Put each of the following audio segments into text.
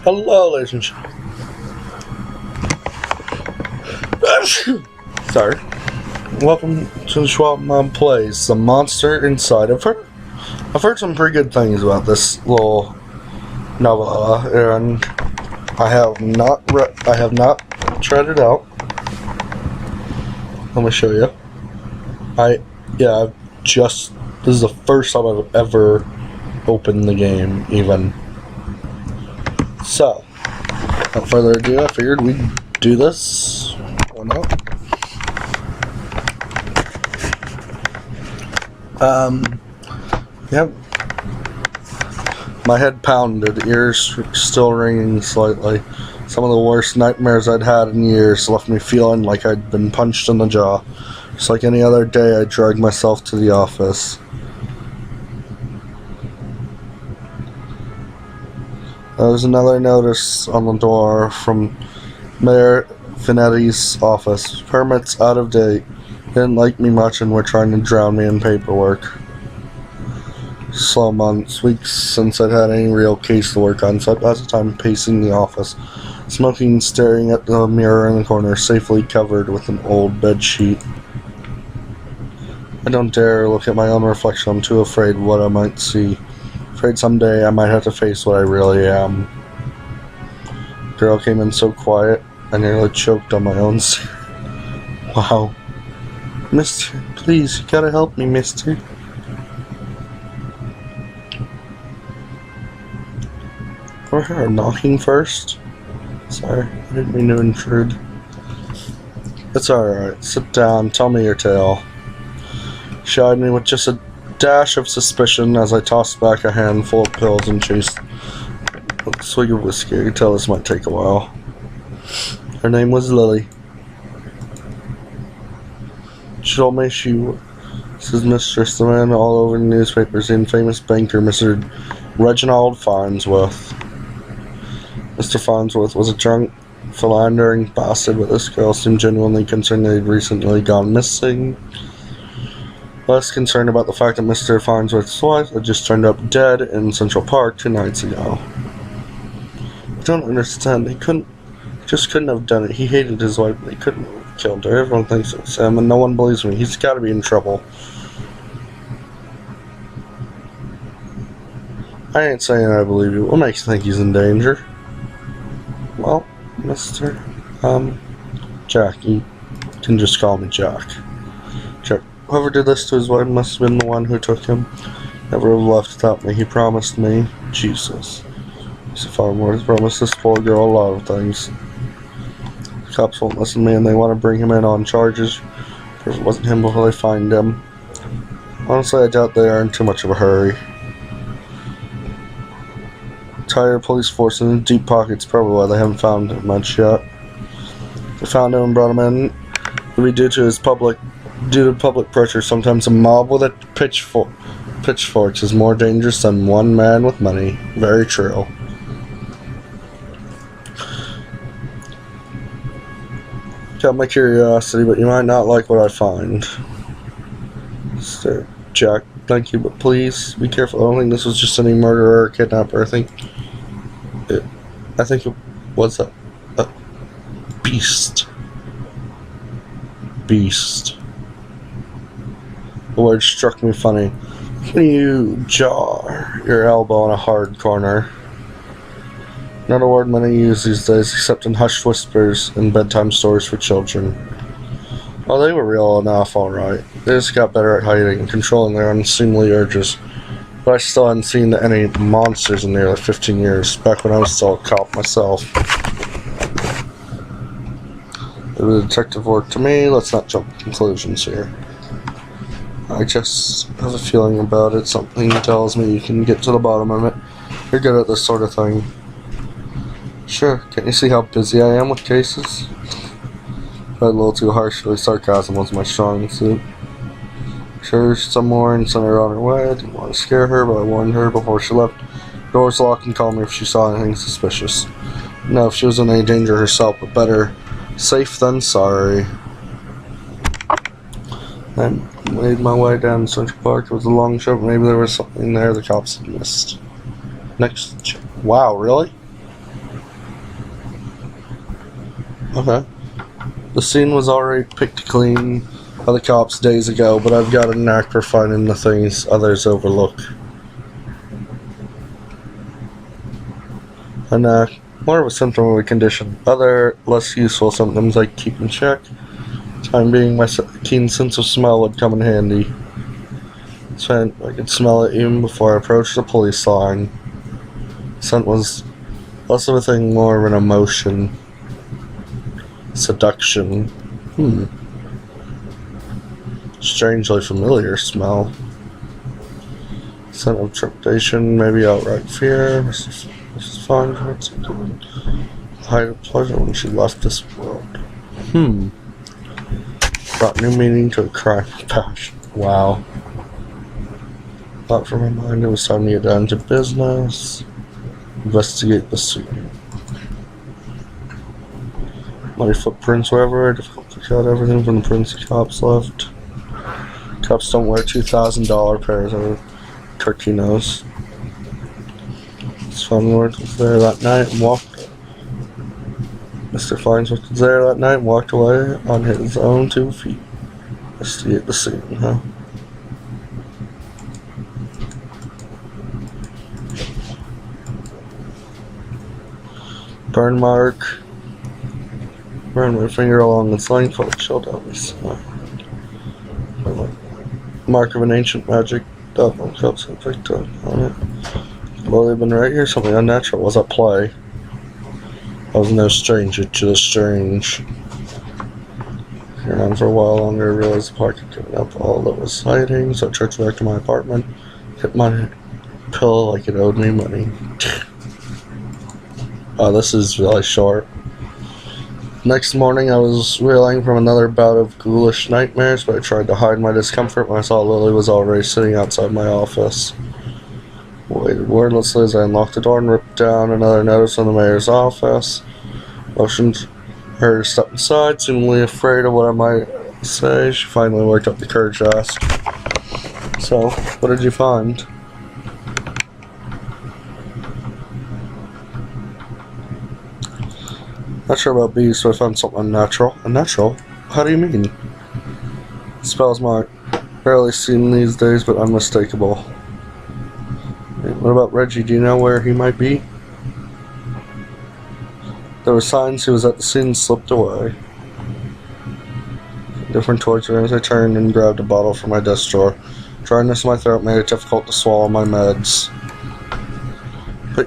Hello, ladies and gentlemen. Sorry. Welcome to the Schwab Mom Plays The Monster Inside of Her. I've heard some pretty good things about this little novella, and I have not tried it out. Let me show you. This is the first time I've ever opened the game, even. So, without further ado, I figured we'd do this. Why not? Yep. My head pounded, ears still ringing slightly. Some of the worst nightmares I'd had in years left me feeling like I'd been punched in the jaw. Just like any other day, I dragged myself to the office. There was another notice on the door from Mayor Finetti's office. Permits out of date. Didn't like me much and were trying to drown me in paperwork. Slow months, weeks since I'd had any real case to work on, so I passed the time pacing the office, smoking, staring at the mirror in the corner, safely covered with an old bed sheet. I don't dare look at my own reflection. I'm too afraid what I might see. Afraid someday I might have to face what I really am. The girl came in so quiet, I nearly choked on my own. Wow. Mister, please, you gotta help me, mister. I heard knocking first. Sorry, I didn't mean to intrude. It's alright. Sit down, tell me your tale. She eyed me with just a dash of suspicion as I tossed back a handful of pills and chased a swig of whiskey. I could tell this might take a while. Her name was Lily. She told me she was his mistress, the man all over the newspapers, the infamous banker, Mr. Reginald Farnsworth. Mr. Farnsworth was a drunk, philandering bastard, but this girl seemed genuinely concerned that he'd recently gone missing. Less concerned about the fact that Mr. Farnsworth's wife had just turned up dead in Central Park 2 nights ago. I don't understand. He just couldn't have done it. He hated his wife, but he couldn't have killed her. Everyone thinks it was him, and no one believes me. He's got to be in trouble. I ain't saying I believe you. What makes you think he's in danger? Well, Mr. Jack. You can just call me Jack. Jack. Whoever did this to his wife must have been the one who took him. Never have left without me. He promised me. Jesus. Mr. Farnsworth promised this poor girl a lot of things. The cops won't listen to me and they want to bring him in on charges. If it wasn't him before they find him. Honestly, I doubt they are in too much of a hurry. Entire police force in deep pockets, probably why they haven't found him much yet. They found him and brought him in. It would be due to public pressure. Sometimes a mob with a pitchforks is more dangerous than one man with money. Very true. Got my curiosity, but you might not like what I find. Mr. Jack, thank you, but please be careful. I don't think this was just any murderer or kidnapper. I think it was a beast. Beast. The word struck me funny. When you jar your elbow in a hard corner. Not a word many use these days, except in hushed whispers and bedtime stories for children. Well, they were real enough, alright. They just got better at hiding and controlling their unseemly urges. But I still hadn't seen any monsters in nearly 15 years, back when I was still a cop myself. It was detective work to me. Let's not jump to conclusions here. I just have a feeling about it. Something tells me you can get to the bottom of it. You're good at this sort of thing. Sure, can't you see how busy I am with cases? But a little too harshly, sarcasm was my strong suit. Sure, some more and sent her on her way. I didn't want to scare her, but I warned her before she left. Doors locked and called me if she saw anything suspicious. No, if she was in any danger herself, but better safe than sorry. I made my way down Central Park. It was a long trip. Maybe there was something there the cops had missed. Next. Wow, really? Okay. The scene was already picked clean by the cops days ago, but I've got a knack for finding the things others overlook. A knack, more of a symptom of a condition. Other, less useful symptoms I keep in check. Time being, my keen sense of smell would come in handy. So I could smell it even before I approached the police line. Scent was less of a thing, more of an emotion. Seduction. Strangely familiar smell. Scent of trepidation, maybe outright fear. Mrs. Farnsworth height of pleasure when she left this world. Brought new meaning to a crime of passion. Wow. Thought from my mind it was time to get down to business. Investigate the scene. Muddy footprints were everywhere. Difficult to cut everything from the prints the cops left. Cops don't wear $2,000 pairs of turkey nose. Mr. Farnsworth was there that night and walked. Mr. Farnsworth was there that night and walked away on his own 2 feet. Investigate the scene, huh? Burn mark. Ran my finger along its length while it chilled out my spine. Mark of an ancient magic dog on cups and picked up on it. Well, they've been right here. Something unnatural was at play. I was no stranger to the strange. Here on for a while longer, I realized the park had given up all that was hiding, so I trudged back to my apartment, hit my pillow like it owed me money. Oh, this is really short. Next morning, I was reeling from another bout of ghoulish nightmares, but I tried to hide my discomfort when I saw Lily was already sitting outside my office. Waited wordlessly as I unlocked the door and ripped down another notice in the mayor's office. Motioned her to step inside, seemingly afraid of what I might say. She finally worked up the courage to ask, "So, what did you find?" Not sure about bees, so I found something unnatural. Unnatural? How do you mean? Spells might rarely seen these days, but unmistakable. What about Reggie? Do you know where he might be? There were signs he was at the scene and slipped away. Different towards her as I turned and grabbed a bottle from my desk drawer. Dryness in my throat made it difficult to swallow my meds. But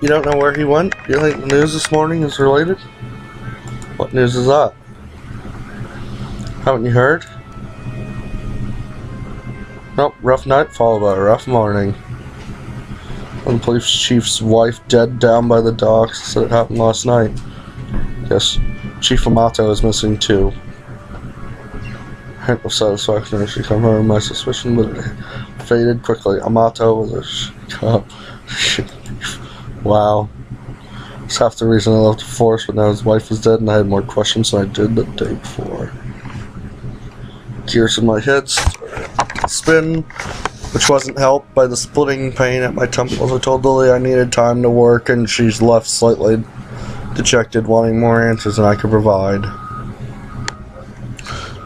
you don't know where he went? Do you think the news this morning is related? What news is that? Haven't you heard? Nope, rough night followed by a rough morning. One police chief's wife dead down by the docks said it happened last night. Yes, Chief Amato is missing too. Hint of satisfaction as she confirmed my suspicion, but it faded quickly. Amato was a cop. Wow. It's half the reason I left the force, but now his wife was dead and I had more questions than I did the day before. Gears in my head spin, which wasn't helped by the splitting pain at my temples. I told Lily I needed time to work, and she's left slightly dejected, wanting more answers than I could provide.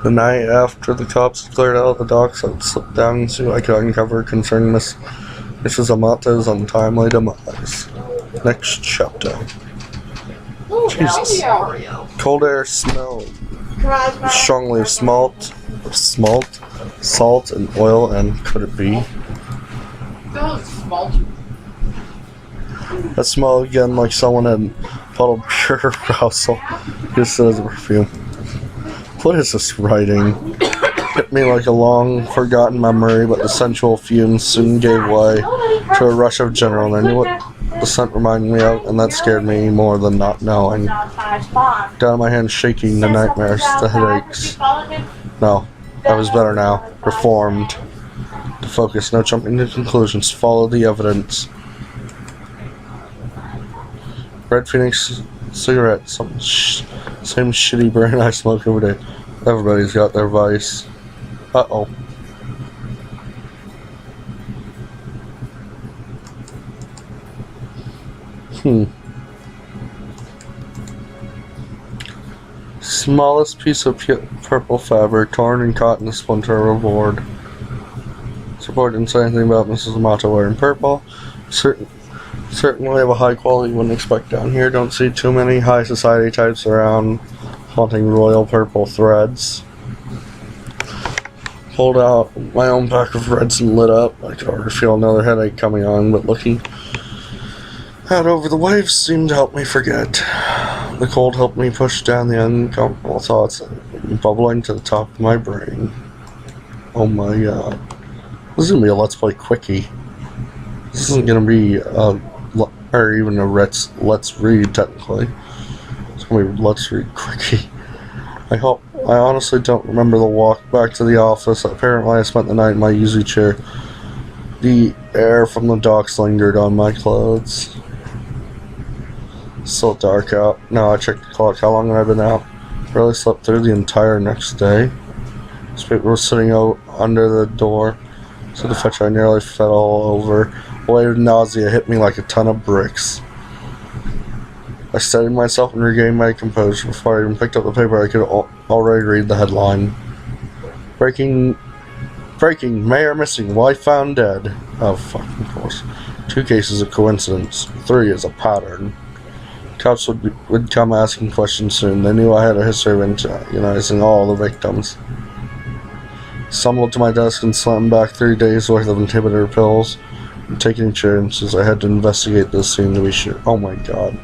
The night after the cops cleared out of the docks, I slipped down and see what I could uncover concerning Mrs. Amato's untimely demise. Next chapter. Jesus. Cold air smelled strongly of salt and oil, and could it be? That smelled again like someone had bottled pure arousal. Just as a perfume. What is this writing? Hit me like a long forgotten memory, but the sensual fumes soon gave way to a rush of adrenaline. I knew what the scent reminded me of, and that scared me more than not knowing. Down my hands shaking, the nightmares, the headaches. No, I was better now. Reformed. To focus, no jumping to conclusions. Follow the evidence. Red Phoenix cigarette. Same shitty brand I smoke every day. Everybody's got their vice. Uh-oh. Smallest piece of purple fabric torn and caught in a splinter of a board. This report didn't say anything about Mrs. Amato wearing purple. Certainly of a high quality you wouldn't expect down here. Don't see too many high society types around haunting royal purple threads. Pulled out my own pack of reds and lit up. I could already feel another headache coming on, but looking out over the waves seemed to help me forget. The cold helped me push down the uncomfortable thoughts bubbling to the top of my brain. Oh my god. This is going to be a Let's Play Quickie. This isn't going to be or even a Let's Read, technically. It's going to be Let's Read Quickie. I honestly don't remember the walk back to the office. Apparently I spent the night in my easy chair. The air from the docks lingered on my clothes. It's still dark out. Now I checked the clock. How long had I been out? Really slept through the entire next day. This paper was sitting out under the door. So the fetch I nearly fell all over. A wave of nausea hit me like a ton of bricks. I steadied myself and regained my composure. Before I even picked up the paper, I could already read the headline. Breaking, mayor missing, wife found dead. Oh, fucking course. 2 cases of coincidence. 3 is a pattern. Cops would come asking questions soon. They knew I had a history of antagonizing all the victims. Stumbled to my desk and slammed back 3 days worth of inhibitor pills. And taking chances, I had to investigate this scene to be sure. Oh my god.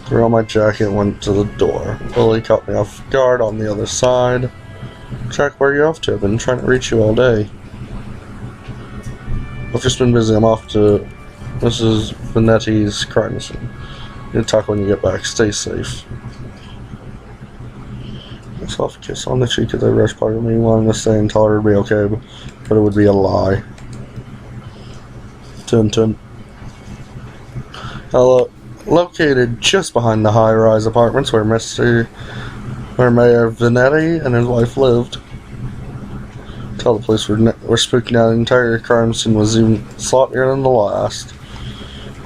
Threw on my jacket and went to the door. Lily caught me off guard on the other side. Jack, where are you off to? I've been trying to reach you all day. I've just been busy. I'm off to Mrs. Vanetti's crime scene. You can talk when you get back. Stay safe. A soft kiss on the cheek as I rushed part of me wanting to stay and tell her it would be okay, but it would be a lie. Tun. Hello. Located just behind the high-rise apartments where Mayor Vanetti and his wife lived. Tell the police were spooking out. The entire crime scene was even sloppier than the last.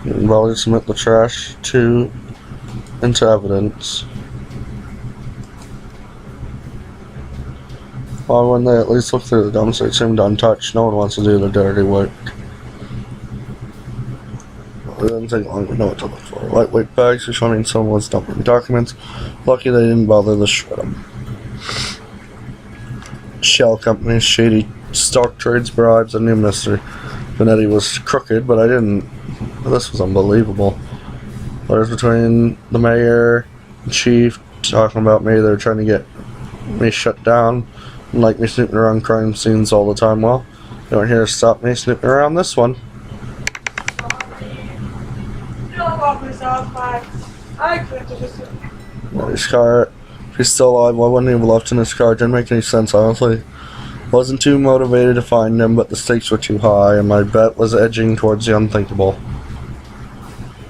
Involved to submit the trash into evidence. Why wouldn't they at least look through the dumpster? It seemed untouched. No one wants to do the dirty work. It didn't take long to know what to look for. Lightweight bags for showing someone was dumping documents. Lucky they didn't bother to shred them. Shell companies, shady stock trades, bribes. I knew Mr. Vanetti was crooked, but I didn't. This was unbelievable. Letters between the mayor and chief talking about me. They were trying to get me shut down and like me snooping around crime scenes all the time. Well, they weren't here to stop me snooping around this one. His car, if he's still alive, why wouldn't he have left in his car? It didn't make any sense, honestly. Wasn't too motivated to find him, but the stakes were too high, and my bet was edging towards the unthinkable.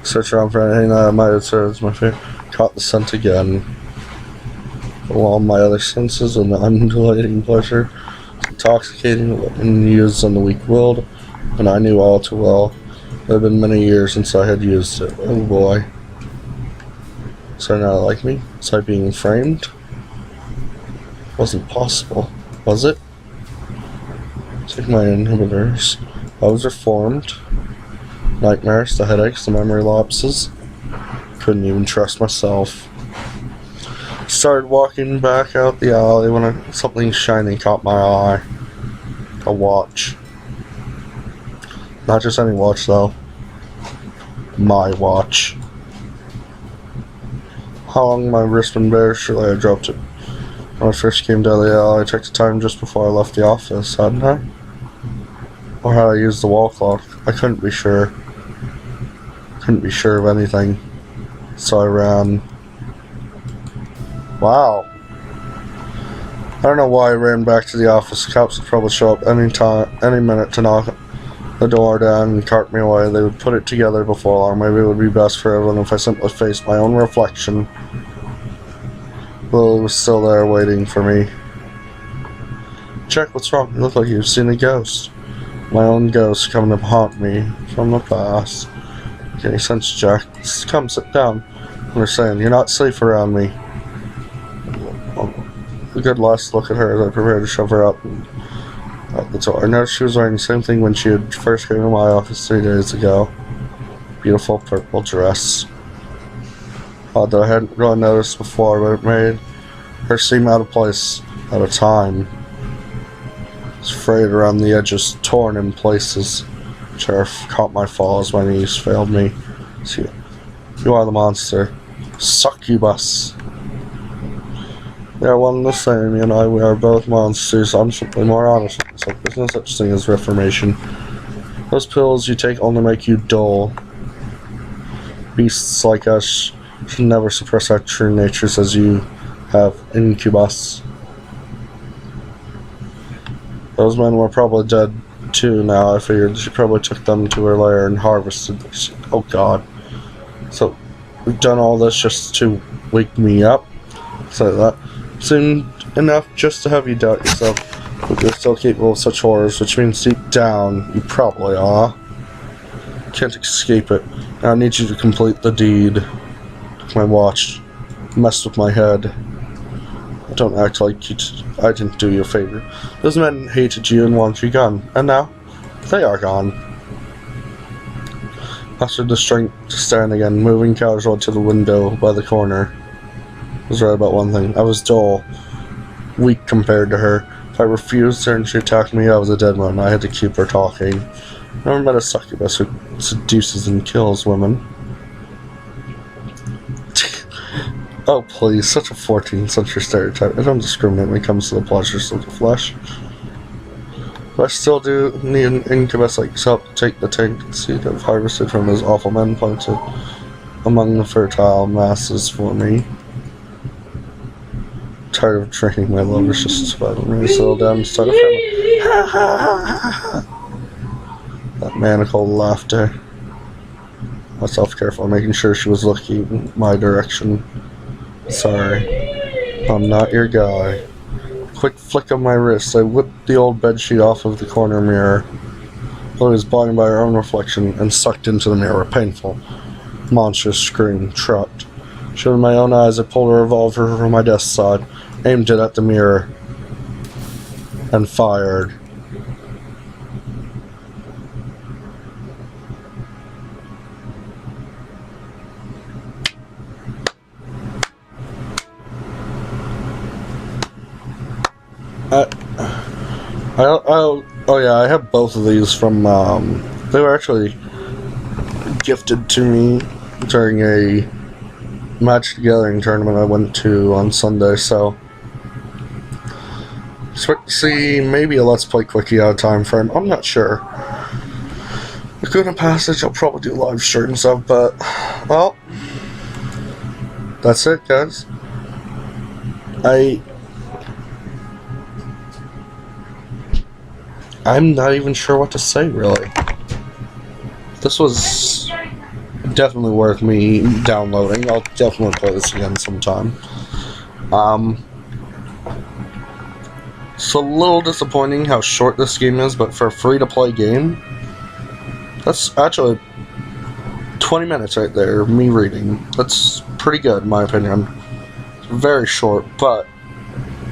Search around for anything that might have served as my fear. Caught the scent again. All my other senses and the undulating pleasure. It's intoxicating and used on the weak-willed, and I knew all too well. It had been many years since I had used it. Oh boy. So now like me? Was I being framed? Wasn't possible, was it? Take my inhibitors. I was reformed. Nightmares, the headaches, the memory lapses. Couldn't even trust myself. Started walking back out the alley when something shiny caught my eye. A watch. Not just any watch though. My watch. How long my wrist been bare? Surely I dropped it. When I first came down the alley, I checked the time just before I left the office, hadn't I? Or had I used the wall clock? I couldn't be sure. Couldn't be sure of anything. So I ran. Wow. I don't know why I ran back to the office. Cops would probably show up any minute to knock the door down and cart me away. They would put it together before long. Maybe it would be best for everyone if I simply faced my own reflection. Lily was still there waiting for me. Jack, what's wrong? You look like you've seen a ghost. My own ghost coming to haunt me from the past. Any sense, Jack? Come, sit down. They're saying, you're not safe around me. a good last look at her as I prepared to shove her out the door. I noticed she was wearing the same thing when she had first came to my office 3 days ago. Beautiful purple dress. Although I hadn't really noticed before, but it made her seem out of place at a time. I was frayed around the edges, torn in places. Sheriff caught my fall as my knees failed me. See, you are the monster. Succubus. They are one and the same, you and I, we are both monsters. I'm simply more honest. So there's no such thing as reformation. Those pills you take only make you dull. Beasts like us should never suppress our true natures as you have, incubus. Those men were probably dead too now. I figured she probably took them to her lair and harvested them. Oh god. So we've done all this just to wake me up? So that seemed enough just to have you doubt yourself. But you're still capable of such horrors, which means deep down you probably are. Can't escape it. Now I need you to complete the deed. Took my watch. Messed with my head. Don't act like I didn't do you a favor. Those men hated you and wanted you gone. And now, they are gone. Mustered the strength to stand again, moving casually to the window by the corner. I was right about one thing. I was dull. Weak compared to her. If I refused her and she attacked me, I was a dead man. I had to keep her talking. I never met a succubus who seduces and kills women. Oh please, such a 14th century stereotype. I don't discriminate when it comes to the pleasures of the flesh. But I still do need an incubus like yourself to take the tainted seed I've harvested from those awful men planted among the fertile masses for me. Tired of training my lovers just about to really settle down and start a family. Ha ha ha ha. That maniacal laughter. Myself careful, making sure she was looking my direction. Sorry, I'm not your guy. Quick flick of my wrist, I whipped the old bedsheet off of the corner mirror. I was blinded by her own reflection and sucked into the mirror. Painful, monstrous scream. Trapped. Showing my own eyes, I pulled a revolver from my desk side, aimed it at the mirror, and fired. Oh yeah, I have both of these from, they were actually gifted to me during a Match the Gathering tournament I went to on Sunday, so expect to see maybe a Let's Play Quickie out of time frame. I'm not sure. Laguna Passage, I'll probably do live streams of, but, well, that's it, guys. I'm not even sure what to say, really. This was definitely worth me downloading. I'll definitely play this again sometime. It's a little disappointing how short this game is, but for a free-to-play game, that's actually 20 minutes right there, me reading. That's pretty good, in my opinion. Very short, but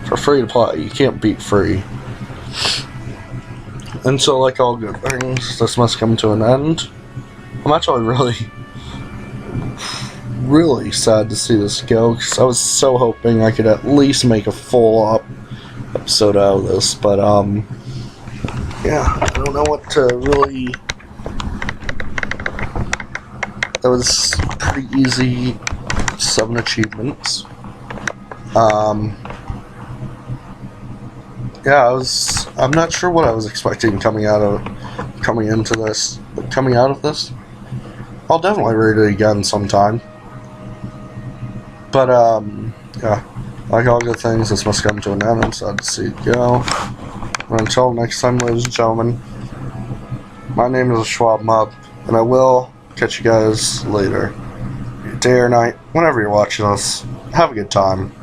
for free-to-play, you can't beat free. And so, like all good things, this must come to an end. I'm actually really sad to see this go, because I was so hoping I could at least make a full episode out of this, but, yeah, I don't know what to really... That was pretty easy, 7 achievements. Yeah, I'm not sure what I was expecting coming out of this. I'll definitely read it again sometime. But, yeah, like all good things, this must come to an end. I'm sad to see it go. And until next time, ladies and gentlemen, my name is Schwab Mob, and I will catch you guys later. Day or night, whenever you're watching this, have a good time.